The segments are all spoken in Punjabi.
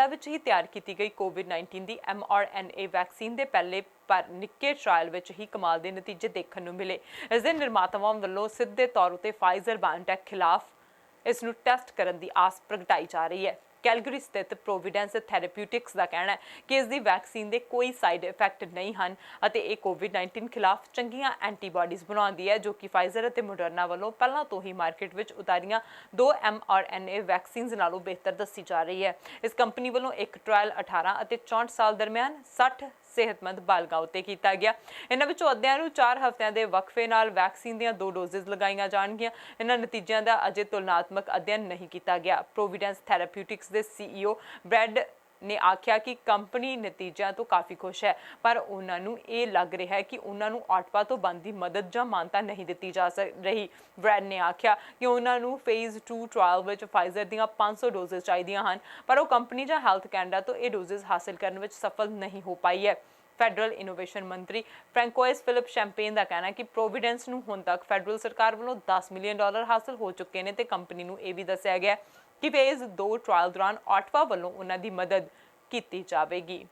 ਕੈਨੇਡਾ ਵਿੱਚ ਹੀ ਤਿਆਰ ਕੀਤੀ ਗਈ ਕੋਵਿਡ-19 ਦੀ mRNA ਵੈਕਸੀਨ ਦੇ ਪਹਿਲੇ ਪਰ ਨਿੱਕੇ ਟ੍ਰਾਇਲ ਵਿੱਚ ਹੀ ਕਮਾਲ ਦੇ ਨਤੀਜੇ ਦੇਖਣ ਨੂੰ ਮਿਲੇ। ਇਸ ਦੇ ਨਿਰਮਾਤਾਵਾਂ ਵੱਲੋਂ ਸਿੱਧੇ ਤੌਰ ਉੱਤੇ ਫਾਈਜ਼ਰ ਬਾਇਓਟੈਕ ਖਿਲਾਫ ਇਸ ਨੂੰ ਟੈਸਟ ਕਰਨ ਦੀ ਆਸ ਪ੍ਰਗਟਾਈ ਜਾ ਰਹੀ ਹੈ। ਕੈਲਗਰੀ ਸਥਿਤ ਪ੍ਰੋਵੀਡੈਂਸ ਥੈਰੇਪਿਊਟਿਕਸ ਦਾ ਕਹਿਣਾ ਹੈ ਕਿ ਇਸ ਦੀ ਵੈਕਸੀਨ ਦੇ ਕੋਈ ਸਾਈਡ ਇਫੈਕਟ ਨਹੀਂ ਹਨ ਅਤੇ ਇਹ ਕੋਵਿਡ-19 ਖਿਲਾਫ ਚੰਗੀਆਂ ਐਂਟੀਬਾਡੀਜ਼ ਬਣਾਉਂਦੀ ਹੈ, ਜੋ ਕਿ ਫਾਈਜ਼ਰ ਅਤੇ ਮੋਡਰਨਾ ਵੱਲੋਂ ਪਹਿਲਾਂ ਤੋਂ ਹੀ ਮਾਰਕੀਟ ਵਿੱਚ ਉਤਾਰੀਆਂ 2 mRNA ਵੈਕਸੀਨਸ ਨਾਲੋਂ ਬਿਹਤਰ ਦੱਸੀ ਜਾ ਰਹੀ ਹੈ। ਇਸ ਕੰਪਨੀ ਵੱਲੋਂ ਇੱਕ ਟ੍ਰਾਇਲ 18 ਅਤੇ 64 ਸਾਲ ਦਰਮਿਆਨ 60 ਸਿਹਤਮੰਦ ਬਾਲਗਾਂ ਉੱਤੇ ਕੀਤਾ ਗਿਆ। ਇਹਨਾਂ ਵਿੱਚੋਂ ਅੱਧਿਆਂ ਨੂੰ 4 ਹਫ਼ਤਿਆਂ ਦੇ ਵਕਫੇ ਨਾਲ ਵੈਕਸੀਨ ਦੀਆਂ 2 ਡੋਜ਼ਜ਼ ਲਗਾਈਆਂ ਜਾਣਗੀਆਂ। ਇਹਨਾਂ ਨਤੀਜਿਆਂ ਦਾ ਅਜੇ ਤੁਲਨਾਤਮਕ ਅਧਿਐਨ ਨਹੀਂ ਕੀਤਾ ਗਿਆ। ਪ੍ਰੋਵੀਡੈਂਸ ਥੈਰੇਪਿਊਟਿਕਸ ਦੇ CEO ਬ੍ਰੈਡ ਨੇ ਆਖਿਆ ਕਿ ਕੰਪਨੀ ਨਤੀਜਿਆਂ ਤੋਂ ਕਾਫੀ ਖੁਸ਼ ਹੈ, ਪਰ ਉਹਨਾਂ ਨੂੰ ਇਹ ਲੱਗ ਰਿਹਾ ਹੈ ਕਿ ਉਹਨਾਂ ਨੂੰ ਆਟਪਾ ਤੋਂ ਬਣਦੀ ਮਦਦ ਜਾਂ ਮਾਨਤਾ ਨਹੀਂ ਦਿੱਤੀ ਜਾ ਰਹੀ। ਬ੍ਰੈਡ ਨੇ ਆਖਿਆ ਕਿ ਉਹਨਾਂ ਨੂੰ ਫੇਜ਼ 2 ਟ੍ਰਾਇਲ ਵਿੱਚ ਫਾਈਜ਼ਰ ਦੀਆਂ 500 ਡੋਜ਼ਜ਼ ਚਾਹੀਦੀਆਂ ਹਨ, ਪਰ ਉਹ ਕੰਪਨੀ ਜਾਂ ਹੈਲਥ ਕੈਨੇਡਾ ਤੋਂ ਇਹ ਡੋਜ਼ਜ਼ ਹਾਸਲ ਕਰਨ ਵਿੱਚ ਸਫਲ ਨਹੀਂ ਹੋ ਪਾਈ ਹੈ। ਫੈਡਰਲ ਇਨੋਵੇਸ਼ਨ ਮੰਤਰੀ ਫ੍ਰੈਂਕੋਇਸ ਫਿਲਿਪ ਸ਼ੈਂਪੇਨ ਦਾ ਕਹਿਣਾ ਹੈ ਕਿ ਪ੍ਰੋਵੀਡੈਂਸ ਨੂੰ ਹੁਣ ਤੱਕ ਫੈਡਰਲ ਸਰਕਾਰ ਵੱਲੋਂ $10 ਮਿਲੀਅਨ ਹਾਸਲ ਹੋ ਚੁੱਕੇ ਨੇ ਤੇ ਕੰਪਨੀ ਨੂੰ ਇਹ ਵੀ ਦੱਸਿਆ ਗਿਆ ਕਿ ਫੇਜ਼ 2 ਟ੍ਰਾਇਲ ਦੌਰਾਨ ਆਟਵਾ ਵੱਲੋਂ ਉਹਨਾਂ ਦੀ ਮਦਦ ਕੀਤੀ ਜਾਵੇਗੀ।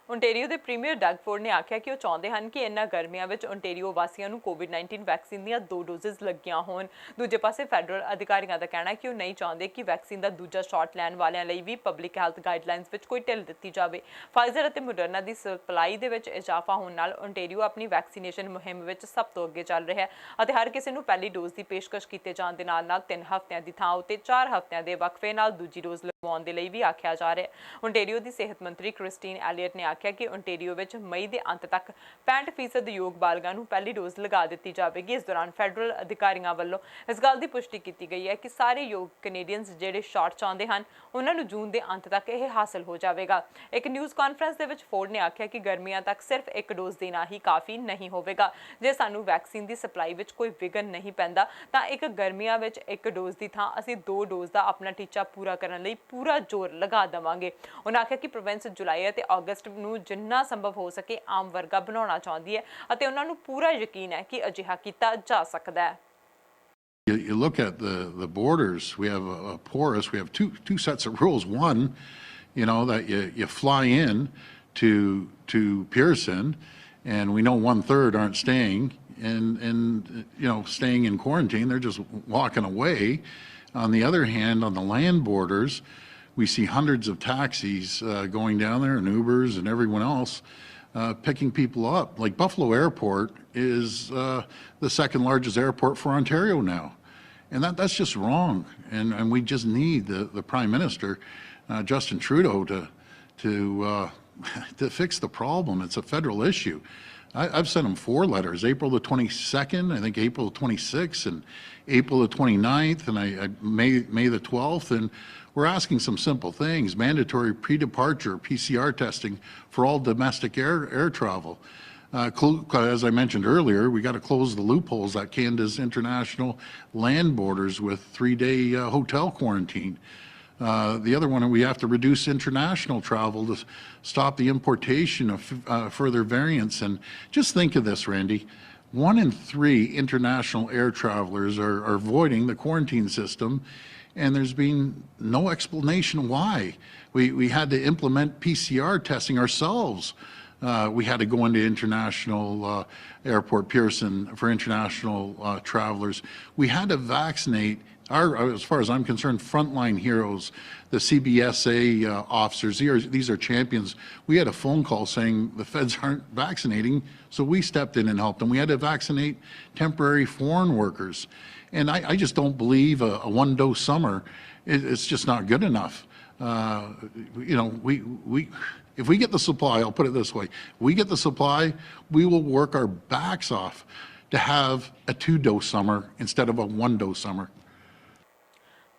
ਓਨਟਾਰੀਓ ਦੇ ਪ੍ਰੀਮੀਅਰ ਡਗ ਫੋਰਡ ਨੇ ਆਖਿਆ ਕਿ ਉਹ ਚਾਹੁੰਦੇ ਹਨ ਕਿ ਇਹਨਾਂ ਗਰਮੀਆਂ ਵਿੱਚ ਓਨਟਾਰੀਓ ਵਾਸੀਆਂ ਨੂੰ ਕੋਵਿਡ-19 ਵੈਕਸੀਨ ਦੀਆਂ 2 ਡੋਜ਼ਜ਼ ਲੱਗੀਆਂ ਹੋਣ। ਦੂਜੇ ਪਾਸੇ ਫੈਡਰਲ ਅਧਿਕਾਰੀਆਂ ਦਾ ਕਹਿਣਾ ਹੈ ਕਿ ਉਹ ਨਹੀਂ ਚਾਹੁੰਦੇ ਕਿ ਵੈਕਸੀਨ ਦਾ ਦੂਜਾ ਸ਼ਾਟ ਲੈਣ ਵਾਲਿਆਂ ਲਈ ਵੀ ਪਬਲਿਕ ਹੈਲਥ ਗਾਈਡਲਾਈਨਸ ਵਿੱਚ ਕੋਈ ਢਿੱਲ ਦਿੱਤੀ ਜਾਵੇ। ਫਾਈਜ਼ਰ ਅਤੇ ਮੋਡਰਨਾ ਦੀ ਸਪਲਾਈ ਦੇ ਵਿੱਚ ਇਜ਼ਾਫਾ ਹੋਣ ਨਾਲ ਓਨਟਾਰੀਓ ਆਪਣੀ ਵੈਕਸੀਨੇਸ਼ਨ ਮੁਹਿੰਮ ਵਿੱਚ ਸਭ ਤੋਂ ਅੱਗੇ ਚੱਲ ਰਿਹਾ ਹੈ ਅਤੇ ਹਰ ਕਿਸੇ ਨੂੰ ਪਹਿਲੀ ਡੋਜ਼ ਦੀ ਪੇਸ਼ਕਸ਼ ਕੀਤੇ ਜਾਣ ਦੇ ਨਾਲ 3 ਹਫ਼ਤਿਆਂ ਦੀ ਥਾਂ ਉੱਤੇ 4 ਹਫ਼ਤਿਆਂ ਦੇ ਵਕਫੇ ਨਾਲ ਦੂਜੀ ਡੋਜ਼ ਲਗਵਾਉਣ ਦੇ ਲਈ ਵੀ ਆਖਿਆ ਜਾ ਰਿਹਾ ਹੈ। ਓਨਟਾਰੀਓ ਦੀ ਸਿਹਤ ਮੰਤਰੀ ਕ੍ਰਿਸਟੀਨ ਐਲੀਅਟ ਨੇ ਆਖਿਆ ਕਿ ਓਨਟਾਰੀਓ ਵਿੱਚ ਮਈ ਦੇ ਅੰਤ ਤੱਕ 65% ਯੋਗ ਬਾਲਗਾਂ ਨੂੰ ਪਹਿਲੀ ਡੋਜ਼ ਲਗਾ ਦਿੱਤੀ ਜਾਵੇਗੀ। ਇਸ ਦੌਰਾਨ ਫੈਡਰਲ ਅਧਿਕਾਰੀਆਂ ਵੱਲੋਂ ਇਸ ਗੱਲ ਦੀ ਪੁਸ਼ਟੀ ਕੀਤੀ ਗਈ ਹੈ ਕਿ ਸਾਰੇ ਯੋਗ ਕੈਨੇਡੀਅਨਸ ਜਿਹੜੇ ਸ਼ਾਟ ਚਾਹੁੰਦੇ ਹਨ ਉਹਨਾਂ ਨੂੰ ਜੂਨ ਦੇ ਅੰਤ ਤੱਕ ਇਹ ਹਾਸਲ ਹੋ ਜਾਵੇਗਾ। ਇੱਕ ਨਿਊਜ਼ ਕਾਨਫਰੰਸ ਦੇ ਵਿੱਚ ਫੋਰਡ ਨੇ ਆਖਿਆ ਕਿ ਗਰਮੀਆਂ ਤੱਕ ਸਿਰਫ ਇੱਕ ਡੋਜ਼ ਦੇਣਾ ਹੀ ਕਾਫੀ ਨਹੀਂ ਹੋਵੇਗਾ। ਜੇ ਸਾਨੂੰ ਵੈਕਸੀਨ ਦੀ ਸਪਲਾਈ ਵਿੱਚ ਕੋਈ ਵਿਘਨ ਨਹੀਂ ਪੈਂਦਾ ਤਾਂ ਇੱਕ ਗਰਮੀਆਂ ਵਿੱਚ ਇੱਕ ਡੋਜ਼ ਦੀ ਥਾਂ ਅਸੀਂ 2 ਡੋਜ਼ ਦਾ ਆਪਣਾ ਟੀਚਾ ਪੂਰਾ ਕਰਨ ਲਈ ਪੂਰਾ ਜ਼ੋਰ ਲਗਾ ਦੇਵਾਂਗੇ। ਉਹਨਾਂ ਆਖਿਆ ਕਿ ਪ੍ਰੋਵਿੰਸ ਜੁਲਾਈ ਅਤੇ ਅਗਸਤ ਨੂੰ ਜਿੰਨਾ ਸੰਭਵ ਹੋ ਸਕੇ ਆਮ ਵਰਗਾ ਬਣਾਉਣਾ ਚਾਹੁੰਦੀ ਹੈ ਅਤੇ ਉਹਨਾਂ ਨੂੰ ਪੂਰਾ ਯਕੀਨ ਹੈ ਕਿ ਅਜਿਹਾ ਕੀਤਾ ਜਾ ਸਕਦਾ ਹੈ। You look at the borders, we have a porous, we have two sets of rules. One, you know, that you fly in to Pearson, and we know 1/3 aren't staying and you know, staying in quarantine, they're just walking away. On the other hand, on the land borders, we see hundreds of taxis going down there and Ubers and everyone else picking people up. Like Buffalo Airport is the second largest airport for Ontario now. And that's just wrong. And we just need the Prime Minister, Justin Trudeau, to fix the problem. It's a federal issue. I've sent him 4 letters, April the 22nd, I think April the 26th, and April the 29th, and May the 12th. And we're asking some simple things: mandatory pre-departure PCR testing for all domestic air travel. As I mentioned earlier, we got to close the loopholes at Canada's international land borders with 3-day hotel quarantine. The other one, we have to reduce international travel to stop the importation of further variants. And just think of this, Randy. 1 in 3 international air travelers are avoiding the quarantine system, and there's been no explanation why. We had to implement PCR testing ourselves. We had to go into international airport Pearson for international travelers. We had to vaccinate as far as I'm concerned, frontline heroes, the CBSA officers. These are champions. We had a phone call saying the feds aren't vaccinating, so we stepped in and helped them. We had to vaccinate temporary foreign workers. And I just don't believe a 1-dose summer. It's just not good enough. You know, if we get the supply, I'll put it this way, we get the supply, we will work our backs off to have a 2-dose summer instead of a 1-dose summer.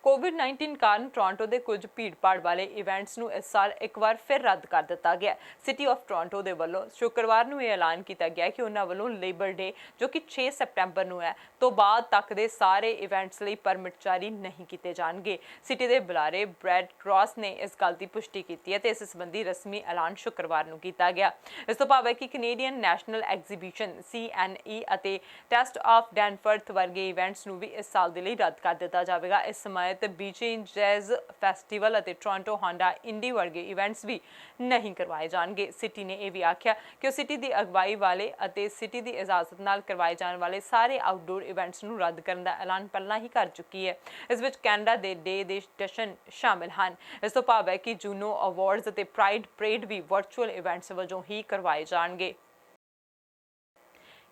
ਕੋਵਿਡ-19 ਕਾਰਨ ਟੋਰਾਂਟੋ ਦੇ ਕੁਝ ਭੀੜ-ਭਾੜ ਵਾਲੇ ਇਵੈਂਟਸ ਨੂੰ ਇਸ ਸਾਲ ਇੱਕ ਵਾਰ ਫਿਰ ਰੱਦ ਕਰ ਦਿੱਤਾ ਗਿਆ। ਸਿਟੀ ਆਫ ਟੋਰਾਂਟੋ ਦੇ ਵੱਲੋਂ ਸ਼ੁੱਕਰਵਾਰ ਨੂੰ ਇਹ ਐਲਾਨ ਕੀਤਾ ਗਿਆ ਕਿ ਉਹਨਾਂ ਵੱਲੋਂ ਲੇਬਰ ਡੇ ਜੋ ਕਿ 6 ਸਤੰਬਰ ਨੂੰ ਹੈ ਤੋਂ ਬਾਅਦ ਤੱਕ ਦੇ ਸਾਰੇ ਇਵੈਂਟਸ ਲਈ ਪਰਮਿਟ ਜਾਰੀ ਨਹੀਂ ਕੀਤੇ ਜਾਣਗੇ। ਸਿਟੀ ਦੇ ਬੁਲਾਰੇ ਬ੍ਰੈਡ ਕ੍ਰਾਸ ਨੇ ਇਸ ਗੱਲ ਦੀ ਪੁਸ਼ਟੀ ਕੀਤੀ ਹੈ ਤੇ ਇਸ ਸੰਬੰਧੀ ਰਸਮੀ ਐਲਾਨ ਸ਼ੁੱਕਰਵਾਰ ਨੂੰ ਕੀਤਾ ਗਿਆ। ਇਸ ਤੋਂ ਭਾਵ ਹੈ ਕਿ ਕੈਨੇਡੀਅਨ ਨੈਸ਼ਨਲ ਐਗਜ਼ੀਬਿਸ਼ਨ CNE ਅਤੇ ਟੈਸਟ ਆਫ ਡੈਨਫਰਥ ਵਰਗੇ ਇਵੈਂਟਸ ਨੂੰ ਵੀ ਇਸ ਸਾਲ ਦੇ ਲਈ ਰੱਦ ਕਰ ਦਿੱਤਾ ਜਾਵੇਗਾ। ਇਸ ਸਮੇਂ ਤੇ ਬੀਚੀ ਜੈਜ਼ ਫੈਸਟੀਵਲ ਅਤੇ ਟੋਰਾਂਟੋ ਹਾਂਡਾ ਇੰਡੀ ਵਰਗੇ ਇਵੈਂਟਸ ਵੀ ਨਹੀਂ ਕਰਵਾਏ ਜਾਣਗੇ। ਸਿਟੀ ਨੇ ਇਹ ਵੀ ਆਖਿਆ ਕਿ ਉਹ ਸਿਟੀ ਦੀ ਅਗਵਾਈ ਵਾਲੇ ਅਤੇ ਸਿਟੀ ਦੀ ਇਜਾਜ਼ਤ ਨਾਲ ਕਰਵਾਏ ਜਾਣ ਵਾਲੇ ਸਾਰੇ ਆਊਟਡੋਰ ਇਵੈਂਟਸ ਨੂੰ ਰੱਦ ਕਰਨ ਦਾ ਐਲਾਨ ਪਹਿਲਾਂ ਹੀ ਕਰ ਚੁੱਕੀ ਹੈ। ਇਸ ਵਿੱਚ ਕੈਨੇਡਾ ਦੇ ਡੇ ਦੇ ਜਸ਼ਨ ਸ਼ਾਮਿਲ ਹਨ। ਇਸ ਤੋਂ ਭਾਵ ਹੈ ਕਿ ਜੂਨੋ ਅਵਾਰਡਸ ਅਤੇ ਪ੍ਰਾਈਡ ਪਰੇਡ ਵੀ ਵਰਚੁਅਲ ਇਵੈਂਟਸ ਵਜੋਂ ਹੀ ਕਰਵਾਏ ਜਾਣਗੇ।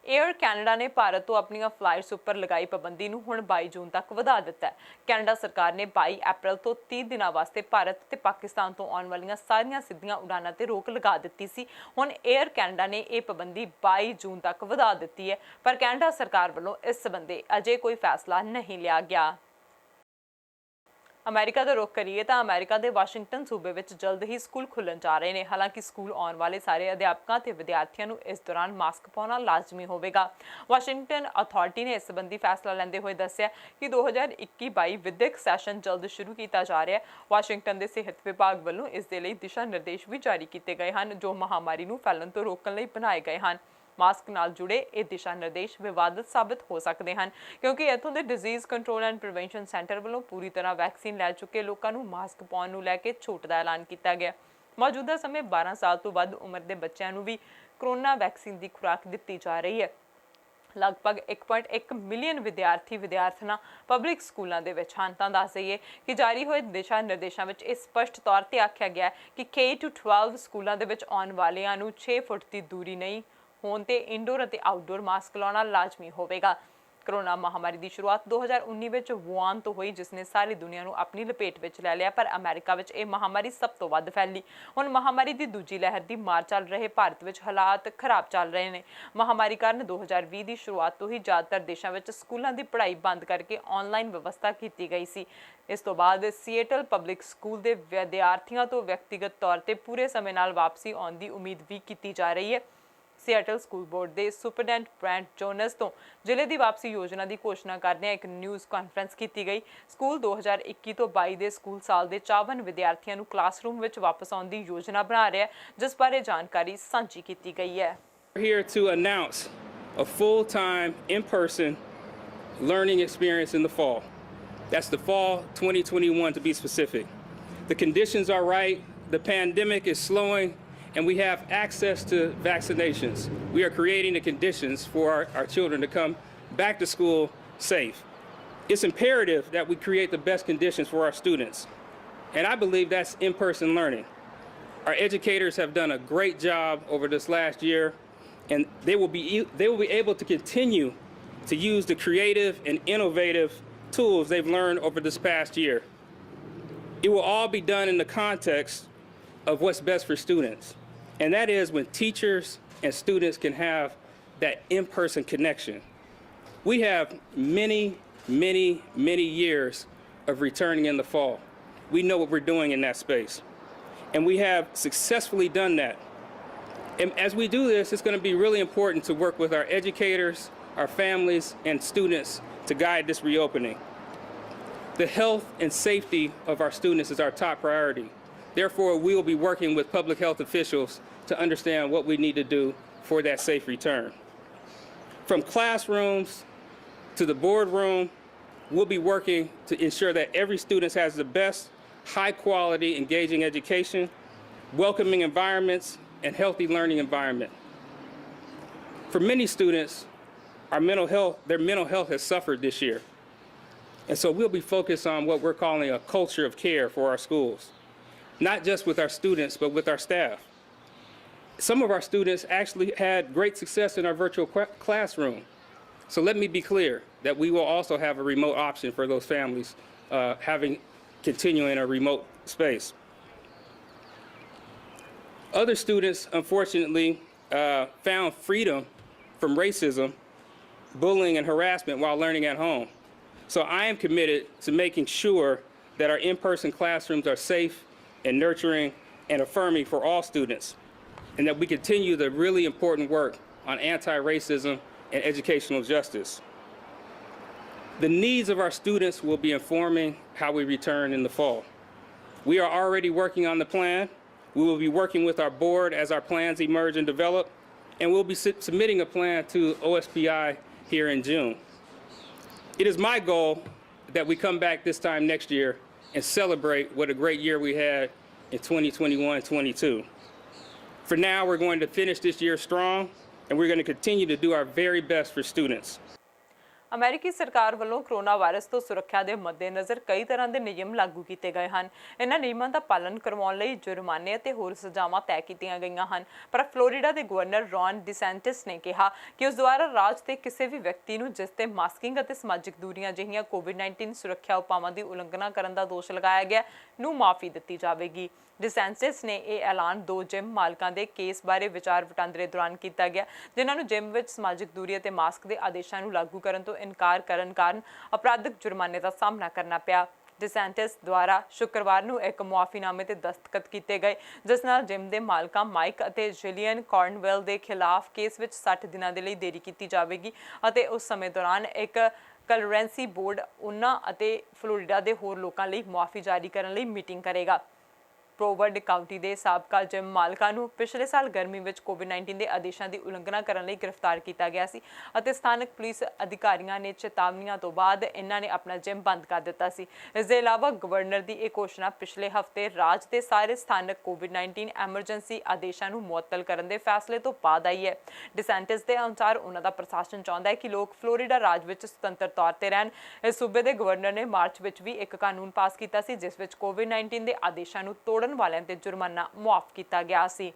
ਏਅਰ ਕੈਨੇਡਾ ਨੇ ਭਾਰਤ ਤੋਂ ਆਪਣੀਆਂ ਫਲਾਈਟਸ ਉੱਪਰ ਲਗਾਈ ਪਾਬੰਦੀ ਨੂੰ ਹੁਣ 22 ਜੂਨ ਤੱਕ ਵਧਾ ਦਿੱਤਾ ਹੈ। ਕੈਨੇਡਾ ਸਰਕਾਰ ਨੇ 22 ਅਪ੍ਰੈਲ ਤੋਂ 30 ਦਿਨਾਂ ਵਾਸਤੇ ਭਾਰਤ ਤੇ ਪਾਕਿਸਤਾਨ ਤੋਂ ਆਉਣ ਵਾਲੀਆਂ ਸਾਰੀਆਂ ਸਿੱਧੀਆਂ ਉਡਾਨਾਂ ਤੇ ਰੋਕ ਲਗਾ ਦਿੱਤੀ ਸੀ। ਹੁਣ ਏਅਰ ਕੈਨੇਡਾ ਨੇ ਇਹ ਪਾਬੰਦੀ 22 ਜੂਨ ਤੱਕ ਵਧਾ ਦਿੱਤੀ ਹੈ, ਪਰ ਕੈਨੇਡਾ ਸਰਕਾਰ ਵੱਲੋਂ ਇਸ ਸੰਬੰਧੀ ਅਜੇ ਕੋਈ ਫੈਸਲਾ ਨਹੀਂ ਲਿਆ ਗਿਆ। ਅਮਰੀਕਾ ਦਾ ਰੁਖ ਕਰੀਏ ਤਾਂ ਅਮਰੀਕਾ ਦੇ ਵਾਸ਼ਿੰਗਟਨ ਸੂਬੇ ਵਿੱਚ ਜਲਦ ਹੀ ਸਕੂਲ ਖੁੱਲ੍ਹਣ ਜਾ ਰਹੇ ਨੇ। ਹਾਲਾਂਕਿ ਸਕੂਲ ਆਉਣ ਵਾਲੇ ਸਾਰੇ ਅਧਿਆਪਕਾਂ ਤੇ ਵਿਦਿਆਰਥੀਆਂ ਨੂੰ ਇਸ ਦੌਰਾਨ ਮਾਸਕ ਪਾਉਣਾ ਲਾਜ਼ਮੀ ਹੋਵੇਗਾ। ਵਾਸ਼ਿੰਗਟਨ ਅਥਾਰਟੀ ਨੇ ਇਸ ਸੰਬੰਧੀ ਫੈਸਲਾ ਲੈਂਦੇ ਹੋਏ ਦੱਸਿਆ ਕਿ 2021-22 ਵਿਦਿਅਕ ਸੈਸ਼ਨ ਜਲਦ ਸ਼ੁਰੂ ਕੀਤਾ ਜਾ ਰਿਹਾ ਹੈ। ਵਾਸ਼ਿੰਗਟਨ ਦੇ ਸਿਹਤ ਵਿਭਾਗ ਵੱਲੋਂ ਇਸ ਦੇ ਲਈ ਦਿਸ਼ਾ ਨਿਰਦੇਸ਼ ਵੀ ਜਾਰੀ ਕੀਤੇ ਗਏ ਹਨ ਜੋ ਮਹਾਮਾਰੀ ਨੂੰ ਫੈਲਣ ਤੋਂ ਰੋਕਣ ਲਈ ਬਣਾਏ ਗਏ ਹਨ। ਮਾਸਕ ਨਾਲ ਜੁੜੇ ਇਹ ਦਿਸ਼ਾ ਨਿਰਦੇਸ਼ ਵਿਵਾਦਤ ਸਾਬਤ ਹੋ ਸਕਦੇ ਹਨ ਕਿਉਂਕਿ ਇੱਥੋਂ ਦੇ disease control and prevention centre ਵੱਲੋਂ ਪੂਰੀ ਤਰ੍ਹਾਂ ਵੈਕਸੀਨ ਲੈ ਚੁੱਕੇ ਲੋਕਾਂ ਨੂੰ ਮਾਸਕ ਪਾਉਣ ਨੂੰ ਲੈ ਕੇ ਛੋਟ ਦਾ ਐਲਾਨ ਕੀਤਾ ਗਿਆ। ਮੌਜੂਦਾ ਸਮੇਂ 12 ਸਾਲ ਤੋਂ ਵੱਧ ਉਮਰ ਦੇ ਬੱਚਿਆਂ ਨੂੰ ਵੀ ਕੋਰੋਨਾ ਵੈਕਸੀਨ ਦੀ ਖੁਰਾਕ ਦਿੱਤੀ ਜਾ ਰਹੀ ਹੈ। ਲਗਭਗ 1.1 ਮਿਲੀਅਨ ਵਿਦਿਆਰਥਣਾਂ ਪਬਲਿਕ ਸਕੂਲਾਂ ਦੇ ਵਿੱਚ ਹਨ। ਤਾਂ ਦੱਸ ਦਈਏ ਕਿ ਜਾਰੀ ਹੋਏ ਦਿਸ਼ਾ ਨਿਰਦੇਸ਼ਾਂ ਵਿੱਚ ਇਹ ਸਪਸ਼ਟ ਤੌਰ ਤੇ ਆਖਿਆ ਗਿਆ ਕਿ K-12 ਸਕੂਲਾਂ ਦੇ ਵਿੱਚ ਆਉਣ ਵਾਲਿਆਂ ਨੂੰ 6 ਫੁੱਟ ਦੀ ਦੂਰੀ ਨਹੀਂ ਹੋਣ ਤੇ ਇੰਡੋਰ ਅਤੇ ਆਊਟਡੋਰ ਮਾਸਕ ਲਾਉਣਾ ਲਾਜ਼ਮੀ ਹੋਵੇਗਾ। ਕੋਰੋਨਾ ਮਹਾਮਾਰੀ ਦੀ ਸ਼ੁਰੂਆਤ 2019 ਵਿੱਚ ਵੂਹਾਨ ਤੋਂ ਹੋਈ ਜਿਸ ਨੇ ਸਾਰੀ ਦੁਨੀਆ ਨੂੰ ਆਪਣੀ ਲਪੇਟ ਵਿੱਚ ਲੈ ਲਿਆ, ਪਰ ਅਮਰੀਕਾ ਵਿੱਚ ਇਹ ਮਹਾਮਾਰੀ ਸਭ ਤੋਂ ਵੱਧ ਫੈਲੀ। ਹੁਣ ਮਹਾਮਾਰੀ ਦੀ ਦੂਜੀ ਲਹਿਰ ਦੀ ਮਾਰ ਚੱਲ ਰਹੇ ਭਾਰਤ ਵਿੱਚ ਹਾਲਾਤ ਖਰਾਬ ਚੱਲ ਰਹੇ ਨੇ। ਮਹਾਮਾਰੀ ਕਾਰਨ 2020 ਦੀ ਸ਼ੁਰੂਆਤ ਤੋਂ ਹੀ ਜ਼ਿਆਦਾਤਰ ਦੇਸ਼ਾਂ ਵਿੱਚ ਸਕੂਲਾਂ ਦੀ ਪੜ੍ਹਾਈ ਬੰਦ ਕਰਕੇ ਆਨਲਾਈਨ ਵਿਵਸਥਾ ਕੀਤੀ ਗਈ ਸੀ। ਇਸ ਤੋਂ ਬਾਅਦ ਸੀਐਟਲ ਪਬਲਿਕ ਸਕੂਲ ਦੇ ਵਿਦਿਆਰਥੀਆਂ ਤੋਂ ਵਿਅਕਤੀਗਤ ਤੌਰ ਤੇ ਪੂਰੇ ਸਮੇਂ ਨਾਲ ਵਾਪਸੀ ਆਉਣ ਦੀ ਉਮੀਦ ਵੀ ਕੀਤੀ ਜਾ ਰਹੀ ਹੈ। ਸੀਐਟਲ ਸਕੂਲ ਬੋਰਡ ਦੇ ਸੁਪਰਡੈਂਟ ਬ੍ਰੈਂਟ ਜੋਨਸ ਤੋਂ ਜ਼ਿਲ੍ਹੇ ਦੀ ਵਾਪਸੀ ਯੋਜਨਾ ਦੀ ਘੋਸ਼ਣਾ ਕਰਦਿਆਂ ਇੱਕ ਨਿਊਜ਼ ਕਾਨਫਰੰਸ ਕੀਤੀ ਗਈ। ਸਕੂਲ 2021 ਤੋਂ 22 ਦੇ ਸਕੂਲ ਸਾਲ ਦੇ 54 ਵਿਦਿਆਰਥੀਆਂ ਨੂੰ ਕਲਾਸਰੂਮ ਵਿੱਚ ਵਾਪਸ ਆਉਣ ਦੀ ਯੋਜਨਾ ਬਣਾ ਰਿਹਾ ਹੈ, ਜਿਸ ਬਾਰੇ ਜਾਣਕਾਰੀ ਸਾਂਝੀ ਕੀਤੀ ਗਈ ਹੈ। Here to announce a full-time in-person learning experience in the fall. That's the fall 2021 to be specific. The conditions are right, the pandemic is slowing, and we have access to vaccinations. We are creating the conditions for our children to come back to school safe. It's imperative that we create the best conditions for our students. And I believe that's in-person learning. Our educators have done a great job over this last year, and they will be able to continue to use the creative and innovative tools they've learned over this past year. It will all be done in the context of what's best for students. And that is when teachers and students can have that in-person connection. We have many years of returning in the fall. We know what we're doing in that space. And we have successfully done that. And as we do this, it's going to be really important to work with our educators, our families, and students to guide this reopening. The health and safety of our students is our top priority. Therefore, we will be working with public health officials to understand what we need to do for that safe return. From classrooms to the boardroom, we'll be working to ensure that every student has the best, high-quality, engaging education, welcoming environments, and healthy learning environment. For many students, their mental health has suffered this year. And so we'll be focused on what we're calling a culture of care for our schools, not just with our students, but with our staff. Some of our students actually had great success in our virtual classroom. So let me be clear that we will also have a remote option for those families continuing in a remote space. Other students, unfortunately, found freedom from racism, bullying, and harassment while learning at home. So I am committed to making sure that our in-person classrooms are safe and nurturing and affirming for all students, and that we continue the really important work on anti-racism and educational justice. The needs of our students will be informing how we return in the fall. We are already working on the plan. We will be working with our board as our plans emerge and develop, and we'll be submitting a plan to OSPI here in June. It is my goal that we come back this time next year and celebrate what a great year we had in 2021-22. For now, we're going to finish this year strong, and we're going to continue to do our very best for students. ਅਮਰੀਕੀ ਸਰਕਾਰ ਵੱਲੋਂ ਕਰੋਨਾ ਵਾਇਰਸ ਤੋਂ ਸੁਰੱਖਿਆ ਦੇ ਮੱਦੇਨਜ਼ਰ ਕਈ ਤਰ੍ਹਾਂ ਦੇ ਨਿਯਮ ਲਾਗੂ ਕੀਤੇ ਗਏ ਹਨ। ਇਹਨਾਂ ਨਿਯਮਾਂ ਦਾ ਪਾਲਣ ਕਰਵਾਉਣ ਲਈ ਜੁਰਮਾਨੇ ਅਤੇ ਹੋਰ ਸਜ਼ਾਵਾਂ ਤੈਅ ਕੀਤੀਆਂ ਗਈਆਂ ਹਨ। ਪਰ ਫਲੋਰੀਡਾ ਦੇ ਗਵਰਨਰ ਰੌਨ ਡਿਸੈਂਟਿਸ ਨੇ ਕਿਹਾ ਕਿ ਉਸ ਦੁਆਰਾ ਰਾਜ ਦੇ ਕਿਸੇ ਵੀ ਵਿਅਕਤੀ ਨੂੰ ਜਿਸ ਤੇ ਮਾਸਕਿੰਗ ਅਤੇ ਸਮਾਜਿਕ ਦੂਰੀਆਂ ਜਿਹੀਆਂ ਕੋਵਿਡ-19 ਸੁਰੱਖਿਆ ਉਪਾਵਾਂ ਦੀ ਉਲੰਘਣਾ ਕਰਨ ਦਾ ਦੋਸ਼ ਲਗਾਇਆ ਗਿਆ ਨੂੰ ਮਾਫੀ ਦਿੱਤੀ ਜਾਵੇਗੀ। ਡਿਸੈਂਟਿਸ ਨੇ ਇਹ ਐਲਾਨ 2 ਜਿਮ ਮਾਲਕਾਂ ਦੇ ਕੇਸ ਬਾਰੇ ਵਿਚਾਰ ਵਟਾਂਦਰੇ ਦੌਰਾਨ ਕੀਤਾ ਗਿਆ, ਜਿਨ੍ਹਾਂ ਨੂੰ ਜਿਮ ਵਿੱਚ ਸਮਾਜਿਕ ਦੂਰੀ ਅਤੇ ਮਾਸਕ ਦੇ ਆਦੇਸ਼ਾਂ ਨੂੰ ਲਾਗੂ ਕਰਨ ਤੋਂ ਇਨਕਾਰ ਕਰਨ ਕਾਰਨ ਅਪਰਾਧਿਕ ਜੁਰਮਾਨੇ ਦਾ ਸਾਹਮਣਾ ਕਰਨਾ ਪਿਆ। ਡਿਸੈਂਟਿਸ ਦੁਆਰਾ ਸ਼ੁੱਕਰਵਾਰ ਨੂੰ ਇੱਕ ਮੁਆਫੀਨਾਮੇ ਤੇ ਦਸਤਖਤ ਕੀਤੇ ਗਏ, ਜਿਸ ਨਾਲ ਜਿਮ ਦੇ ਮਾਲਕਾਂ ਮਾਈਕ ਅਤੇ ਜਿਲੀਅਨ ਕਾਰਨਵੈਲ ਦੇ ਖਿਲਾਫ ਕੇਸ ਵਿੱਚ 60 ਦਿਨਾਂ ਦੇ ਲਈ ਦੇਰੀ ਕੀਤੀ ਜਾਵੇਗੀ ਅਤੇ ਉਸ ਸਮੇਂ ਦੌਰਾਨ ਇੱਕ ਕਲਰੈਂਸੀ ਬੋਰਡ ਉਹਨਾਂ ਅਤੇ ਫਲੋਰੀਡਾ ਦੇ ਹੋਰ ਲੋਕਾਂ ਲਈ ਮੁਆਫੀ ਜਾਰੀ ਕਰਨ ਲਈ ਮੀਟਿੰਗ ਕਰੇਗਾ। ਪ੍ਰੋਵਰਡ ਕਾਉਂਟੀ ਦੇ ਸਾਬਕਾ ਜਿਮ ਮਾਲਕਾਂ ਨੂੰ ਪਿਛਲੇ ਸਾਲ ਗਰਮੀ ਵਿੱਚ ਕੋਵਿਡ-19 ਦੇ ਆਦੇਸ਼ਾਂ ਦੀ ਉਲੰਘਣਾ ਕਰਨ ਲਈ ਗ੍ਰਿਫਤਾਰ ਕੀਤਾ ਗਿਆ ਸੀ ਅਤੇ ਸਥਾਨਕ ਪੁਲਿਸ ਅਧਿਕਾਰੀਆਂ ਨੇ ਚੇਤਾਵਨੀਆਂ ਤੋਂ ਬਾਅਦ ਇਹਨਾਂ ਨੇ ਆਪਣਾ ਜਿਮ ਬੰਦ ਕਰ ਦਿੱਤਾ ਸੀ। ਇਸ ਦੇ ਇਲਾਵਾ ਗਵਰਨਰ ਦੀ ਇਹ ਘੋਸ਼ਣਾ ਪਿਛਲੇ ਹਫ਼ਤੇ ਰਾਜ ਦੇ ਸਾਰੇ ਸਥਾਨਕ ਕੋਵਿਡ-19 ਐਮਰਜੈਂਸੀ ਆਦੇਸ਼ਾਂ ਨੂੰ ਮੁਅੱਤਲ ਕਰਨ ਦੇ ਫੈਸਲੇ ਤੋਂ ਬਾਅਦ ਆਈ ਹੈ। ਡਿਸੈਂਟਿਸ ਦੇ ਅਨੁਸਾਰ ਉਹਨਾਂ ਦਾ ਪ੍ਰਸ਼ਾਸਨ ਚਾਹੁੰਦਾ ਹੈ ਕਿ ਲੋਕ ਫਲੋਰੀਡਾ ਰਾਜ ਵਿੱਚ ਸੁਤੰਤਰ ਤੌਰ ਤੇ ਰਹਿਣ। ਇਸ ਸੂਬੇ ਦੇ ਗਵਰਨਰ ਨੇ ਮਾਰਚ ਵਿੱਚ ਵੀ ਇੱਕ ਕਾਨੂੰਨ ਪਾਸ ਕੀਤਾ ਸੀ, ਜਿਸ ਵਿੱਚ ਕੋਵਿਡ-19 ਦੇ ਆਦੇਸ਼ਾਂ ਨੂੰ ਤੋੜਨ ਵਾਲਿਆਂ ਤੇ ਜੁਰਮਾਨਾ ਮੁਆਫ ਕੀਤਾ ਗਿਆ ਸੀ।